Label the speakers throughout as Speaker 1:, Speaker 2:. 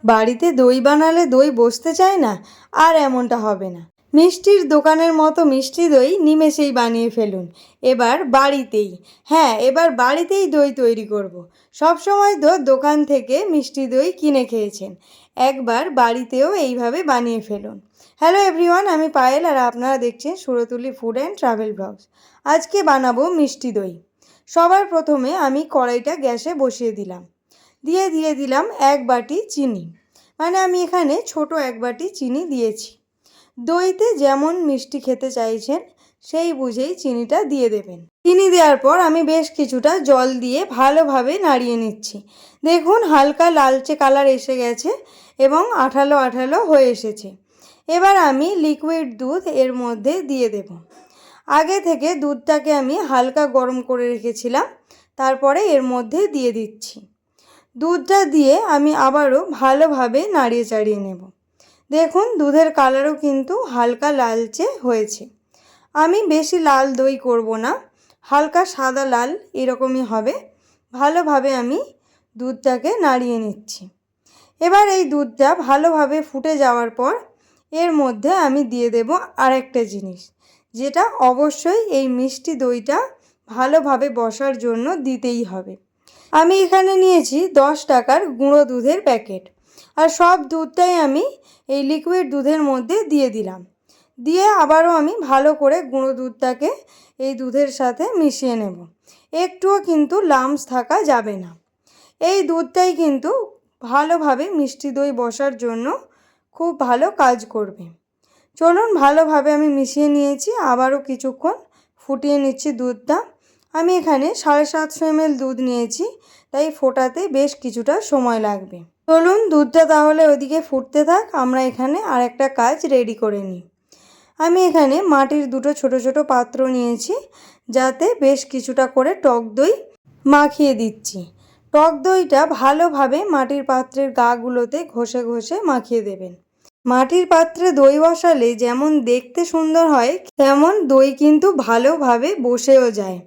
Speaker 1: বাড়িতে দই বানালে দই বসতে চায় না, আর এমনটা হবে না। মিষ্টির দোকানের মতো মিষ্টি দই নিমেষেই বানিয়ে ফেলুন। এবার বাড়িতেই, হ্যাঁ, এবার বাড়িতেই দই তৈরি করব। সব সময় তো দোকান থেকে মিষ্টি দই কিনে খেয়েছেন, একবার বাড়িতেও এইভাবে বানিয়ে ফেলুন। হ্যালো এভরিওয়ান, আমি পায়েল আর আপনারা দেখছেন Surtuli food and travel blogs. আজকে বানাবো মিষ্টি দই। সবার প্রথমে আমি কড়াইটা গ্যাসে বসিয়ে দিলাম, দিয়ে দিলাম 1 বাটি চিনি, মানে আমি এখানে ছোট 1 বাটি চিনি দিয়েছি। দইতে যেমন মিষ্টি খেতে চাইছেন সেই বুঝেই চিনিটা দিয়ে দেবেন। চিনি দেওয়ার পর আমি বেশ কিছুটা জল দিয়ে ভালোভাবে নাড়িয়ে নিচ্ছি। দেখুন হালকা লালচে কালার এসে গেছে এবং আঠালো আঠালো হয়ে এসেছে। এবার আমি লিকুইড দুধ এর মধ্যে দিয়ে দেব। আগে থেকে দুধটাকে আমি হালকা গরম করে রেখেছিলাম, তারপরে এর মধ্যে দিয়ে দিচ্ছি। দুধটা দিয়ে আমি আবারও ভালোভাবে নাড়িয়ে চাড়িয়ে নেব। দেখুন দুধের কালারও কিন্তু হালকা লালচে হয়েছে। আমি বেশি লাল দই করব না, হালকা সাদা লাল এরকমই হবে। ভালোভাবে আমি দুধটাকে নাড়িয়ে নিচ্ছি। এবার এই দুধটা ভালোভাবে ফুটে যাওয়ার পর এর মধ্যে আমি দিয়ে দেব আরেকটা জিনিস, যেটা অবশ্যই এই মিষ্টি দইটা ভালোভাবে বসার জন্য দিতেই হবে। আমি এখানে নিয়েছি 10 টাকার গুঁড়ো দুধের প্যাকেট, আর সব দুধটাই আমি এই লিকুইড দুধের মধ্যে দিয়ে দিলাম। দিয়ে আবারও আমি ভালো করে গুঁড়ো দুধটাকে এই দুধের সাথে মিশিয়ে নেব। একটুও কিন্তু লাম্পস থাকা যাবে না। এই দুধটাই কিন্তু ভালোভাবে মিষ্টি দই বসার জন্য খুব ভালো কাজ করবে। চলুন ভালোভাবে আমি মিশিয়ে নিয়েছি, আবারও কিছুক্ষণ ফুটিয়ে নিচ্ছি দুধটা। আমি এখানে 750 ml দুধ নিয়েছি, তাই ফোটাতে বেশ কিছুটা সময় লাগবে। চলুন দুধটা তাহলে ওইদিকে ফুটতে থাক, আমরা এখানে আর একটা কাজ রেডি করে নিই। আমি এখানে মাটির দুটো ছোট ছোট পাত্র নিয়েছি, যাতে বেশ কিছুটা করে টক দই মাখিয়ে দিচ্ছি। টক দইটা ভালোভাবে মাটির পাত্রের গাগুলোতে ঘষে ঘষে মাখিয়ে দেবেন। মাটির পাত্রে দই বসালে যেমন দেখতে সুন্দর হয়, তেমন দই কিন্তু ভালোভাবে বসেও যায়।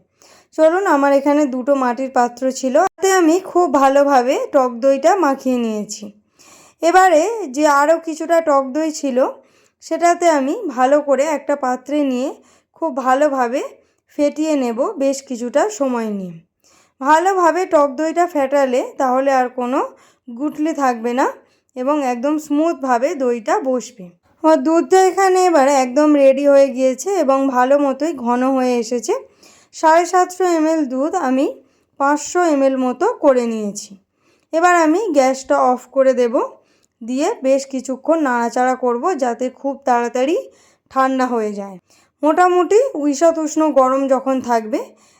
Speaker 1: চলুন, আমার এখানে দুটো মাটির পাত্র ছিল, তাতে আমি খুব ভালোভাবে টক দইটা মাখিয়ে নিয়েছি। এবারে যে আরও কিছুটা টক দই ছিল, সেটাতে আমি ভালো করে একটা পাত্রে নিয়ে খুব ভালোভাবে ফেটিয়ে নেব বেশ কিছুটা সময় নিয়ে। ভালোভাবে টক দইটা ফেটালে তাহলে আর কোনো গুটলি থাকবে না এবং একদম স্মুথভাবে দইটা বসবে। আমার দুধটা এখানে এবারে একদম রেডি হয়ে গিয়েছে এবং ভালো মতোই ঘন হয়ে এসেছে। 750 ml দুধ আমি 500 ml মতো করে নিয়েছি। এবার আমি গ্যাসটা অফ করে দেব, দিয়ে বেশ কিছুক্ষণ নাড়াচাড়া করব, যাতে খুব তাড়াতাড়ি ঠান্ডা হয়ে যায়। মোটামুটি উষ্ণ গরম যখন থাকবে,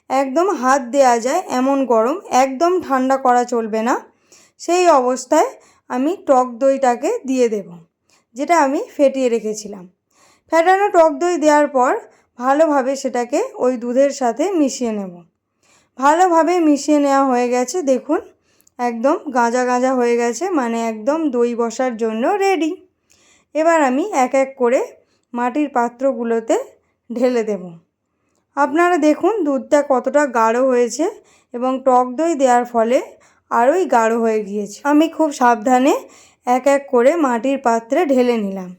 Speaker 1: একদম হাত দেওয়া যায় এমন গরম, একদম ঠান্ডা করা চলবে না, সেই অবস্থায় আমি টক দইটাকে দিয়ে দেব, যেটা আমি ফেটিয়ে রেখেছিলাম। ফেটানো টক দই দেওয়ার পর ভালোভাবে সেটাকে ওই দুধের সাথে মিশিয়ে নেব। ভালোভাবে মিশিয়ে নেওয়া হয়ে গেছে, দেখুন একদম গাঁজা গাঁজা হয়ে গেছে, মানে একদম দই বসার জন্য রেডি। এবার আমি এক এক করে মাটির পাত্রগুলোতে ঢেলে দেব। আপনারা দেখুন দুধটা কতটা গাঢ় হয়েছে এবং টক দই দেওয়ার ফলে আরোই গাঢ় হয়ে গিয়েছে। আমি খুব সাবধানে এক এক করে মাটির পাত্রে ঢেলে নিলাম।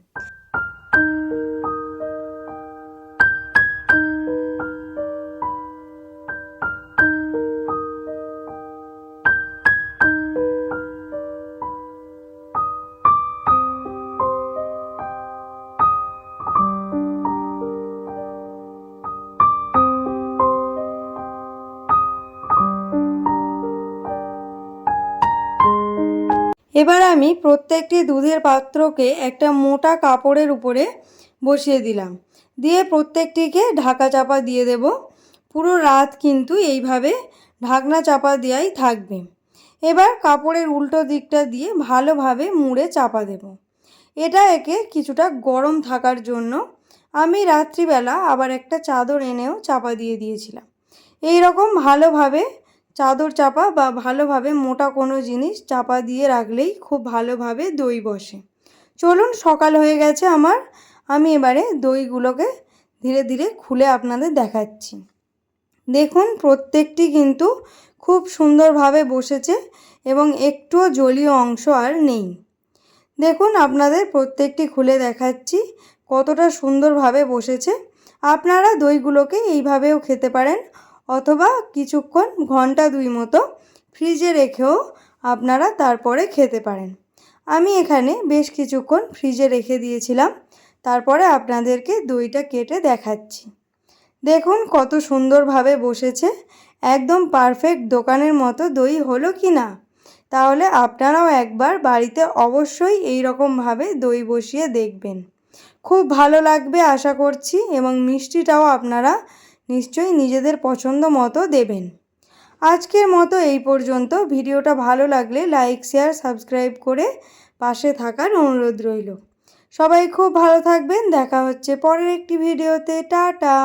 Speaker 1: এবার আমি প্রত্যেকটি দুধের পাত্রকে একটা মোটা কাপড়ের উপরে বসিয়ে দিলাম, দিয়ে প্রত্যেকটিকে ঢাকা চাপা দিয়ে দেব। পুরো রাত কিন্তু এইভাবে ঢাকনা চাপা দেওয়াই থাকবে। এবার কাপড়ের উল্টো দিকটা দিয়ে ভালোভাবে মুড়ে চাপা দেব। এটা একে কিছুটা গরম থাকার জন্য আমি রাত্রিবেলা আবার একটা চাদর এনেও চাপা দিয়ে দিয়েছিলাম। এই রকম ভালোভাবে চাদর চাপা বা ভালোভাবে মোটা কোনো জিনিস চাপা দিয়ে রাখলেই খুব ভালোভাবে দই বসে। চলুন, সকাল হয়ে গেছে আমার, আমি এবারে দইগুলোকে ধীরে ধীরে খুলে আপনাদের দেখাচ্ছি। দেখুন প্রত্যেকটি কিন্তু খুব সুন্দরভাবে বসেছে এবং একটুও জলীয় অংশ আর নেই। দেখুন আপনাদের প্রত্যেকটি খুলে দেখাচ্ছি কতটা সুন্দরভাবে বসেছে। আপনারা দইগুলোকে এইভাবেও খেতে পারেন অথবা কিছুক্ষণ ঘন্টা 2 মতো ফ্রিজে রেখেও আপনারা তারপরে খেতে পারেন। আমি এখানে বেশ কিছুক্ষণ ফ্রিজে রেখে দিয়েছিলাম, তারপরে আপনাদেরকে দইটা কেটে দেখাচ্ছি। দেখুন কত সুন্দরভাবে বসেছে, একদম পারফেক্ট দোকানের মতো দই হলো কি না। তাহলে আপনারাও একবার বাড়িতে অবশ্যই এই রকমভাবে দই বসিয়ে দেখবেন, খুব ভালো লাগবে আশা করছি, এবং মিষ্টিটাও আপনারা নিশ্চয়ই নিজেদের পছন্দ মতো দেবেন। আজকের মতো এই পর্যন্ত। ভিডিওটা ভালো লাগলে লাইক, শেয়ার, সাবস্ক্রাইব করে পাশে থাকার অনুরোধ রইল। সবাই খুব ভালো থাকবেন, দেখা হচ্ছে পরের একটি ভিডিওতে। টাটা।